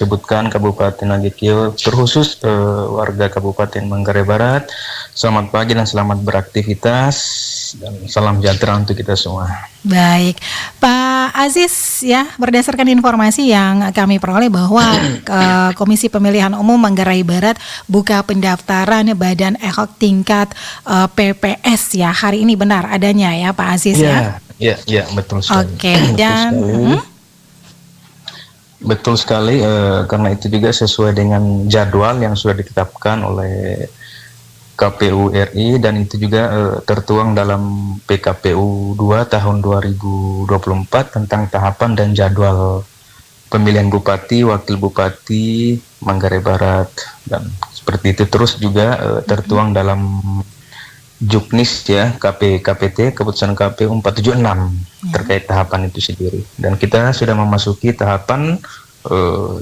sebutkan Kabupaten Nagekeo, terkhusus warga Kabupaten Manggarai Barat. Selamat pagi dan selamat beraktivitas dan salam sejahtera untuk kita semua. Baik, Pak Aziz, ya, berdasarkan informasi yang kami peroleh bahwa Komisi Pemilihan Umum Manggarai Barat buka pendaftaran Badan Ad Hoc tingkat PPS ya hari ini, benar adanya ya Pak Aziz ya? Ya, betul sekali. Oke, dan betul sekali, karena itu juga sesuai dengan jadwal yang sudah ditetapkan oleh KPU RI dan itu juga tertuang dalam PKPU 2 tahun 2024 tentang tahapan dan jadwal pemilihan Bupati, Wakil Bupati Manggarai Barat, dan seperti itu terus juga tertuang dalam Juknis ya, KPT, Keputusan KPU 476 terkait tahapan itu sendiri. Dan kita sudah memasuki tahapan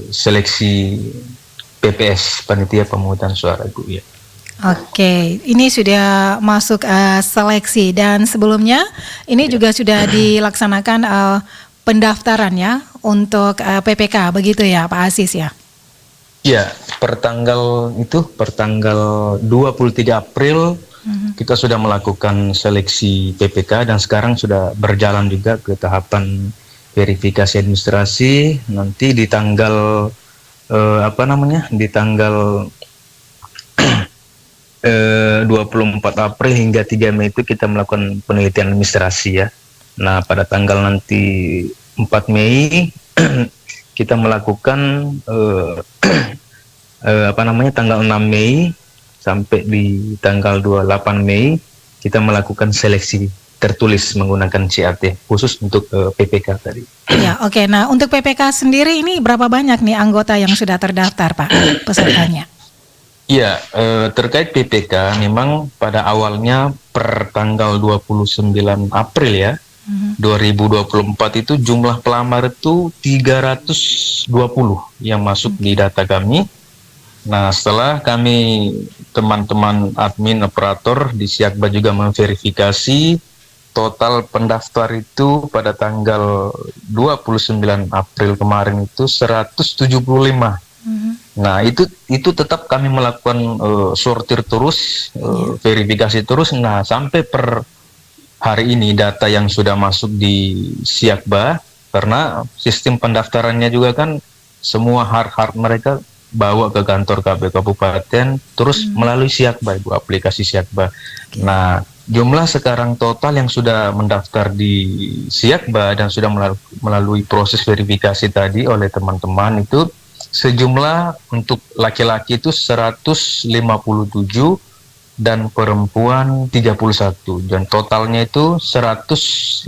seleksi PPS, Panitia Pemungutan Suara, Ibu ya. Oke, ini sudah masuk seleksi dan sebelumnya ini juga sudah dilaksanakan pendaftaran ya untuk PPK, begitu ya Pak Aziz ya? Ya, per tanggal 23 April kita sudah melakukan seleksi PPK dan sekarang sudah berjalan juga ke tahapan verifikasi administrasi. Nanti di tanggal di tanggal 24 April hingga 3 Mei itu kita melakukan penelitian administrasi ya. Nah, pada tanggal nanti 4 Mei kita melakukan tanggal 6 Mei sampai di tanggal 28 Mei kita melakukan seleksi tertulis menggunakan CAT khusus untuk PPK tadi. Ya, oke. Nah, untuk PPK sendiri ini berapa banyak nih anggota yang sudah terdaftar, Pak, pesertanya? Iya, terkait PPK memang pada awalnya per tanggal 29 April ya, 2024 itu jumlah pelamar itu 320 yang masuk di data kami. Nah, setelah kami teman-teman admin operator di Siakba juga memverifikasi, total pendaftar itu pada tanggal 29 April kemarin itu 175. Nah, itu tetap kami melakukan sortir terus, verifikasi terus. Nah, sampai per hari ini data yang sudah masuk di Siakba, karena sistem pendaftarannya juga kan semua hard mereka bawa ke kantor KPU Kabupaten, terus melalui Siakba, Ibu, aplikasi Siakba. Nah, jumlah sekarang total yang sudah mendaftar di Siakba dan sudah melalui proses verifikasi tadi oleh teman-teman itu sejumlah untuk laki-laki itu 157 dan perempuan 31 dan totalnya itu 188,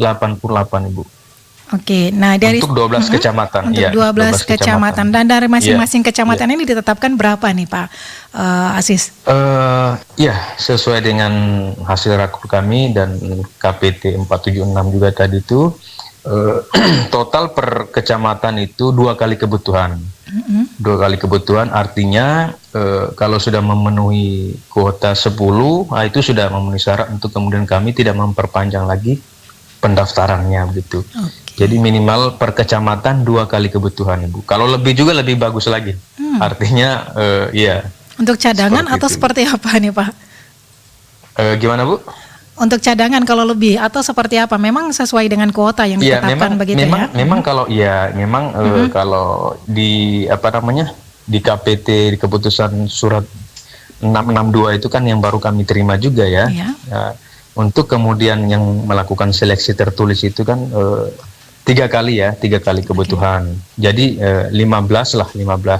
Ibu. Oke, nah dari untuk 12 kecamatan, untuk ya, 12 kecamatan dan dari masing-masing kecamatan ini ditetapkan berapa nih Pak Aziz? Ya, sesuai dengan hasil rakor kami dan KPT 476 juga tadi itu total per kecamatan itu 2 kali kebutuhan. 2 kali kebutuhan artinya kalau sudah memenuhi kuota 10, itu sudah memenuhi syarat untuk kemudian kami tidak memperpanjang lagi pendaftarannya begitu. Jadi minimal per kecamatan 2 kali kebutuhan, Ibu. Kalau lebih juga lebih bagus lagi. Artinya ya. Untuk cadangan atau itu seperti apa nih Pak? Gimana, Bu? Untuk cadangan kalau lebih atau seperti apa? Memang sesuai dengan kuota yang ditetapkan begitu ya? Memang kalau kalau di di KPT di keputusan surat 662 itu kan yang baru kami terima juga ya. Untuk kemudian yang melakukan seleksi tertulis itu kan 3 kali kebutuhan. Jadi 15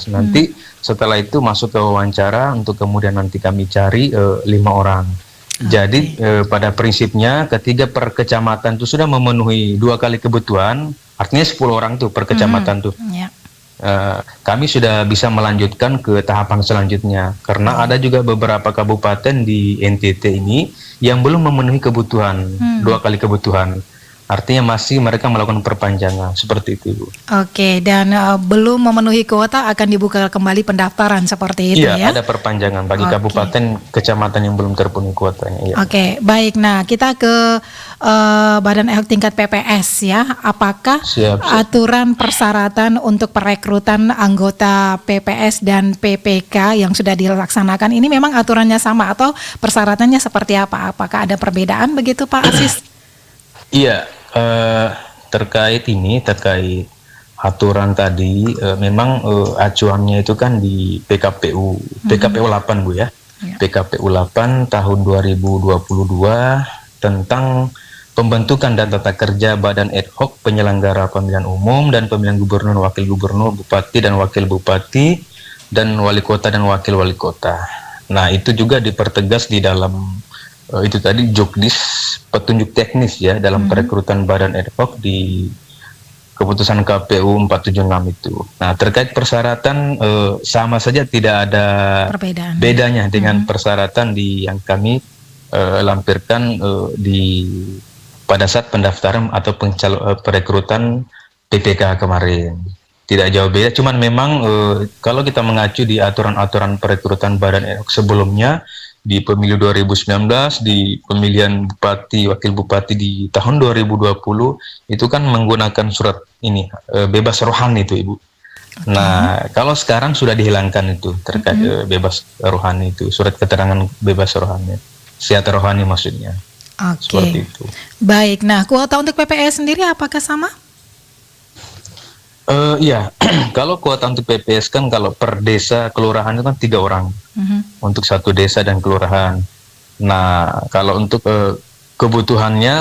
nanti setelah itu masuk ke wawancara untuk kemudian nanti kami cari 5 orang. Jadi pada prinsipnya ketika per kecamatan itu sudah memenuhi 2 kali kebutuhan, artinya 10 orang tuh per kecamatan tuh. Kami sudah bisa melanjutkan ke tahapan selanjutnya karena ada juga beberapa kabupaten di NTT ini yang belum memenuhi kebutuhan 2 kali kebutuhan. Artinya masih mereka melakukan perpanjangan seperti itu, Ibu. Oke, dan belum memenuhi kuota akan dibuka kembali pendaftaran seperti itu Iya, ya? ada perpanjangan bagi Oke. kabupaten, kecamatan yang belum terpenuhi kuotanya. Iya. Oke, baik. Nah, kita ke Badan Ad hoc tingkat PPS ya. Apakah Siap. aturan persyaratan untuk perekrutan anggota PPS dan PPK yang sudah dilaksanakan ini memang aturannya sama atau persyaratannya seperti apa? Apakah ada perbedaan begitu, Pak Aziz? Iya, terkait aturan tadi, memang acuannya itu kan di PKPU 8, Bu ya. Ya. PKPU 8 tahun 2022 tentang pembentukan dan tata kerja Badan Ad hoc penyelenggara pemilihan umum dan pemilihan gubernur, wakil gubernur, bupati dan wakil bupati, dan wali kota dan wakil wali kota. Nah, itu juga dipertegas di dalam itu tadi juknis petunjuk teknis ya dalam perekrutan Badan Ad hoc di keputusan KPU 476 itu. Nah, terkait persyaratan sama saja, tidak ada Perbedaan. bedanya dengan persyaratan yang kami lampirkan pada saat pendaftaran atau perekrutan PPK kemarin. Tidak jauh beda, cuman memang kalau kita mengacu di aturan-aturan perekrutan Badan Ad hoc sebelumnya, di pemilu 2019, di pemilihan bupati, wakil bupati di tahun 2020, itu kan menggunakan surat ini, bebas rohani itu, Ibu. Nah, kalau sekarang sudah dihilangkan itu, terkait bebas rohani itu, surat keterangan bebas rohani, siat rohani maksudnya. Oke. Seperti itu. Baik, nah kuota untuk PPS sendiri apakah sama? Iya, kalau kuota untuk PPS kan kalau per desa kelurahan itu kan 3 orang untuk satu desa dan kelurahan. Nah, kalau untuk kebutuhannya,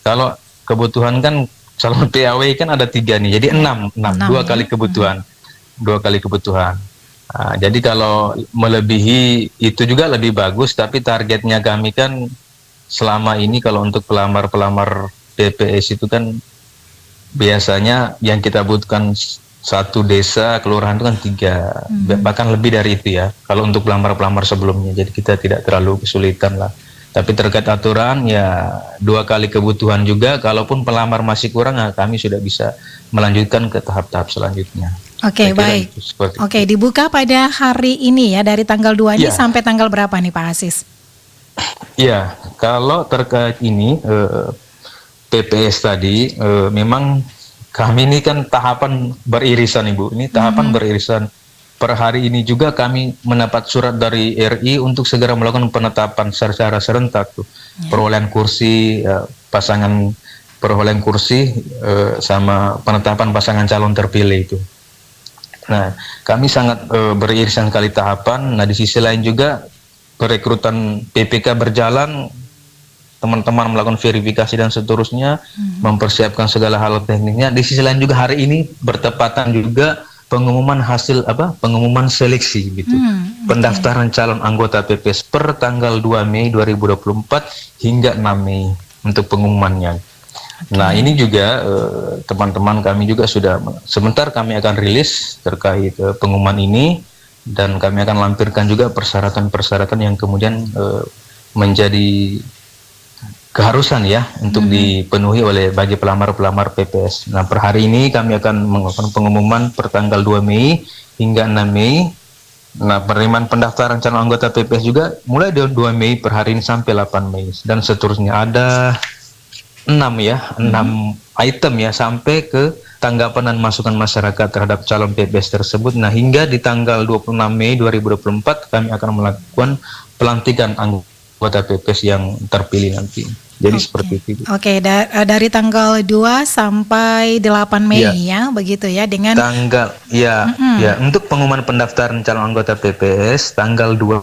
kalau kebutuhan kan calon PAW kan ada 3 nih, jadi 6, 2 kali kebutuhan, 2 kali kebutuhan. Nah, jadi kalau melebihi itu juga lebih bagus, tapi targetnya kami kan selama ini kalau untuk pelamar-pelamar PPS itu kan biasanya yang kita butuhkan satu desa kelurahan itu kan 3, bahkan lebih dari itu ya kalau untuk pelamar-pelamar sebelumnya, jadi kita tidak terlalu kesulitan lah. Tapi terkait aturan ya 2 kali kebutuhan juga, kalaupun pelamar masih kurang, nah, kami sudah bisa melanjutkan ke tahap-tahap selanjutnya. Oke, baik. Oke, dibuka pada hari ini ya, dari tanggal 2 ini sampai tanggal berapa nih Pak Aziz? Iya, kalau terkait ini PPS tadi, memang kami ini kan tahapan beririsan, Ibu. Ini tahapan beririsan. Per hari ini juga kami mendapat surat dari RI untuk segera melakukan penetapan secara serentak tuh. Perolehan kursi, perolehan kursi sama penetapan pasangan calon terpilih itu. Nah, kami sangat beririsan kali tahapan. Nah, di sisi lain juga perekrutan PPK berjalan, teman-teman melakukan verifikasi dan seterusnya, mempersiapkan segala hal teknisnya. Di sisi lain juga hari ini bertepatan juga pengumuman hasil pengumuman seleksi gitu. Pendaftaran calon anggota PPS per tanggal 2 Mei 2024 hingga 6 Mei untuk pengumumannya. Nah, ini juga teman-teman kami juga sudah sebentar kami akan rilis terkait pengumuman ini, dan kami akan lampirkan juga persyaratan-persyaratan yang kemudian menjadi keharusan ya untuk dipenuhi oleh bagi pelamar-pelamar PPS. Nah, per hari ini kami akan melakukan pengumuman per tanggal 2 Mei hingga 6 Mei. Nah, penerimaan pendaftaran calon anggota PPS juga mulai dari 2 Mei per hari ini sampai 8 Mei dan seterusnya. Ada 6 item ya sampai ke tanggapan dan masukan masyarakat terhadap calon PPS tersebut. Nah, hingga di tanggal 26 Mei 2024 kami akan melakukan pelantikan anggota PPS yang terpilih nanti. Jadi seperti itu. Oke, dari tanggal 2 sampai 8 Mei ya, begitu ya, dengan tanggal untuk pengumuman pendaftaran calon anggota PPS tanggal 2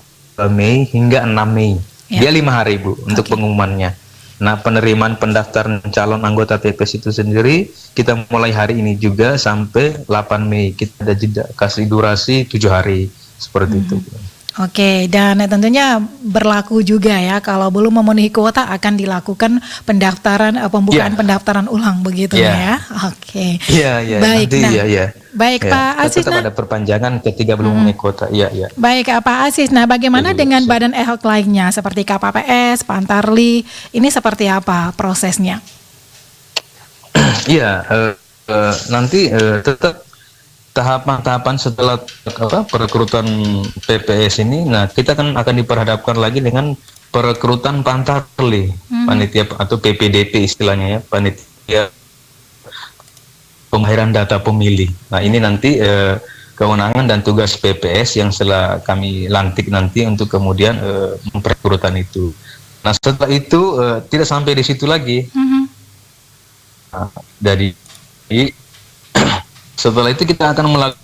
Mei hingga 6 Mei. Dia 5 hari, Bu, untuk pengumumannya. Nah, penerimaan pendaftaran calon anggota PPS itu sendiri kita mulai hari ini juga sampai 8 Mei. Kita ada jeda kasih durasi 7 hari seperti itu. Oke, dan tentunya berlaku juga ya, kalau belum memenuhi kuota akan dilakukan pendaftaran pembukaan pendaftaran ulang begitu ya. Oke. Iya. Baik, nanti, baik Pak Aziz. Tetap ada perpanjangan ketika belum memenuhi kuota. Iya. Baik Pak Aziz. Nah, bagaimana dengan badan ad hoc lainnya seperti KPPS, Pantarli? Ini seperti apa prosesnya? Iya, nanti tetap tahapan-tahapan setelah perekrutan PPS ini, nah kita akan diperhadapkan lagi dengan perekrutan Pantarli, panitia atau PPDP istilahnya ya, panitia pembayaran data pemilih. Nah ini nanti kewenangan dan tugas PPS yang setelah kami lantik nanti untuk kemudian memperekrutan itu. Nah setelah itu tidak sampai di situ lagi. Nah, dari setelah itu kita akan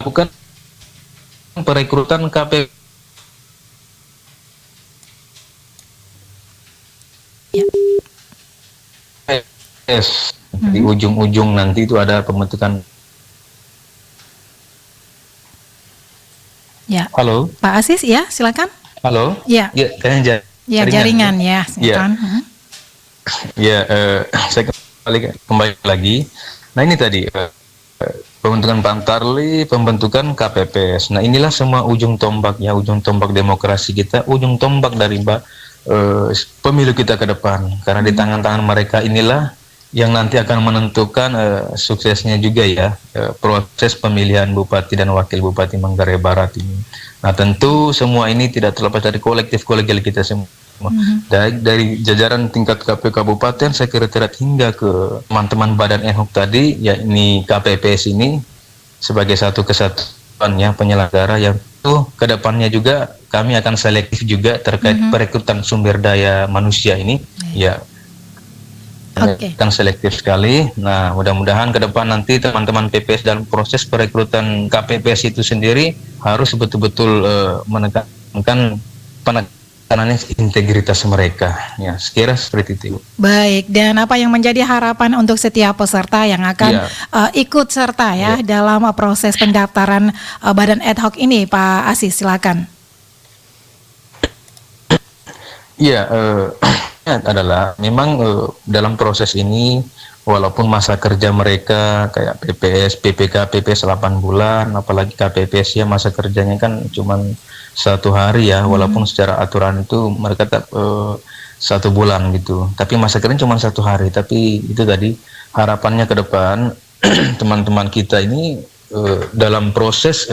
melakukan perekrutan KPPS. Di ujung-ujung nanti itu ada pembentukan. Ya. Halo, Pak Aziz, ya silakan. halo. Ya. Ya, kayaknya Jaringan ya. Ya. Ya, saya kembali lagi. Nah ini tadi pembentukan Pantarli, pembentukan KPPS. Nah inilah semua ujung tombak ya, ujung tombak demokrasi kita, ujung tombak dari pemilu kita ke depan. Karena di tangan-tangan mereka inilah yang nanti akan menentukan suksesnya juga ya proses pemilihan bupati dan wakil bupati Manggarai Barat ini. Nah tentu semua ini tidak terlepas dari kolektif kolegial kita semua. Dari jajaran tingkat KPU Kabupaten, sekretariat hingga ke teman-teman badan ad hoc tadi, yakni KPPS ini sebagai satu kesatuan ya penyelenggara yang itu kedepannya juga kami akan selektif juga terkait perekrutan sumber daya manusia ini ya. Kan selektif sekali. Nah, mudah-mudahan ke depan nanti teman-teman PPS dalam proses perekrutan KPPS itu sendiri harus betul-betul menekankan penekanan integritas mereka. Ya, sekira seperti itu. Baik, dan apa yang menjadi harapan untuk setiap peserta yang akan ikut serta ya dalam proses pendaftaran badan ad hoc ini, Pak Aziz, silakan. Iya, adalah memang dalam proses ini walaupun masa kerja mereka kayak PPS, PPK, PPS 8 bulan, apalagi KPPS ya masa kerjanya kan cuma 1 hari ya, walaupun secara aturan itu mereka tetap 1 bulan gitu, tapi masa kerjanya cuma 1 hari. Tapi itu tadi harapannya ke depan teman-teman kita ini dalam proses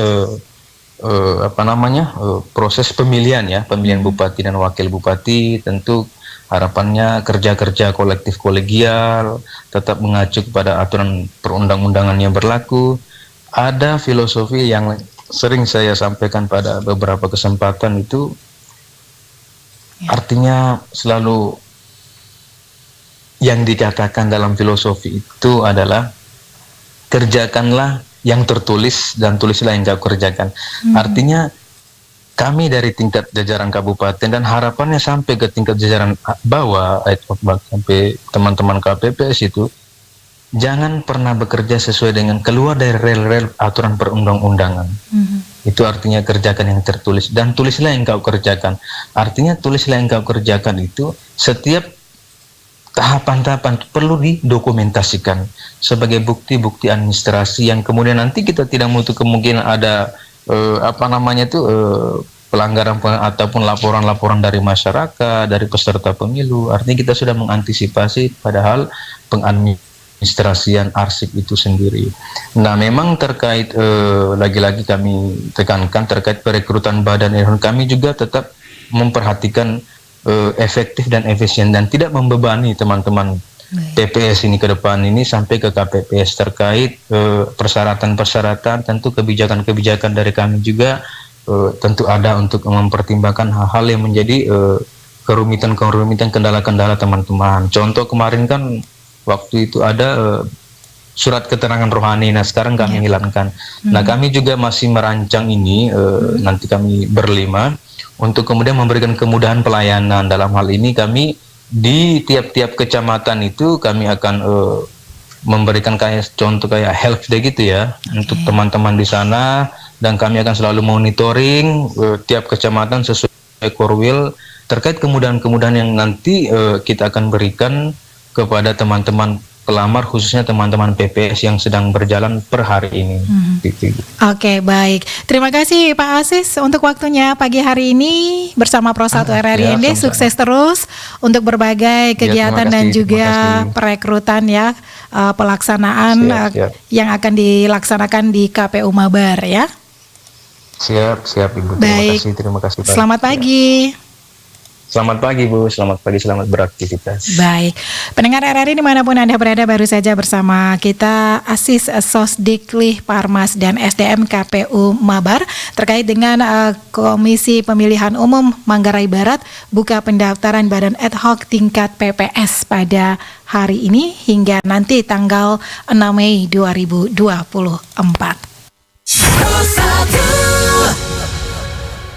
proses pemilihan ya, pemilihan bupati dan wakil bupati, tentu harapannya kerja-kerja kolektif kolegial tetap mengacu kepada aturan perundang-undangan yang berlaku. Ada filosofi yang sering saya sampaikan pada beberapa kesempatan itu, artinya selalu yang dikatakan dalam filosofi itu adalah kerjakanlah yang tertulis dan tulislah yang kau kerjakan. Artinya kami dari tingkat jajaran kabupaten dan harapannya sampai ke tingkat jajaran bawah, sampai teman-teman KPPS itu jangan pernah bekerja sesuai dengan keluar dari rel-rel aturan perundang-undangan. Itu artinya kerjakan yang tertulis dan tulislah yang kau kerjakan. Artinya tulislah yang kau kerjakan itu setiap tahapan-tahapan perlu didokumentasikan sebagai bukti-bukti administrasi yang kemudian nanti kita tidak menutup kemungkinan ada pelanggaran ataupun laporan-laporan dari masyarakat, dari peserta pemilu. Artinya kita sudah mengantisipasi padahal pengadministrasian arsip itu sendiri. Nah, memang terkait lagi-lagi kami tekankan terkait perekrutan badan ad hoc, kami juga tetap memperhatikan efektif dan efisien dan tidak membebani teman-teman PPS ini ke depan ini sampai ke KPPS terkait persyaratan-persyaratan. Tentu kebijakan-kebijakan dari kami juga tentu ada untuk mempertimbangkan hal-hal yang menjadi kerumitan-kerumitan, kendala-kendala teman-teman. Contoh kemarin kan waktu itu ada surat keterangan rohani. Nah sekarang kami hilangkan. Nah kami juga masih merancang ini nanti kami berlima untuk kemudian memberikan kemudahan pelayanan. Dalam hal ini kami di tiap-tiap kecamatan itu kami akan memberikan kayak contoh kayak health day gitu ya untuk teman-teman di sana, dan kami akan selalu monitoring tiap kecamatan sesuai korwil terkait kemudahan-kemudahan yang nanti kita akan berikan kepada teman-teman pelamar khususnya teman-teman PPS yang sedang berjalan per hari ini. Gitu. Oke, baik. Terima kasih Pak Aziz untuk waktunya pagi hari ini bersama Pro 1 RRIND. sama-sama. Sukses terus untuk berbagai kegiatan terima dan kasih, juga terima kasih. perekrutan ya, pelaksanaan Siap. yang akan dilaksanakan di KPU Mabar ya. Siap Ibu. Baik. Terima kasih. Pak. Selamat pagi. Selamat pagi Bu, selamat pagi, selamat beraktivitas. Baik, pendengar RRI dimanapun Anda berada, baru saja bersama kita Aziz Sosdikli Parmas dan SDM KPU Mabar terkait dengan Komisi Pemilihan Umum Manggarai Barat buka pendaftaran badan ad hoc tingkat PPS pada hari ini hingga nanti tanggal 6 Mei 2024.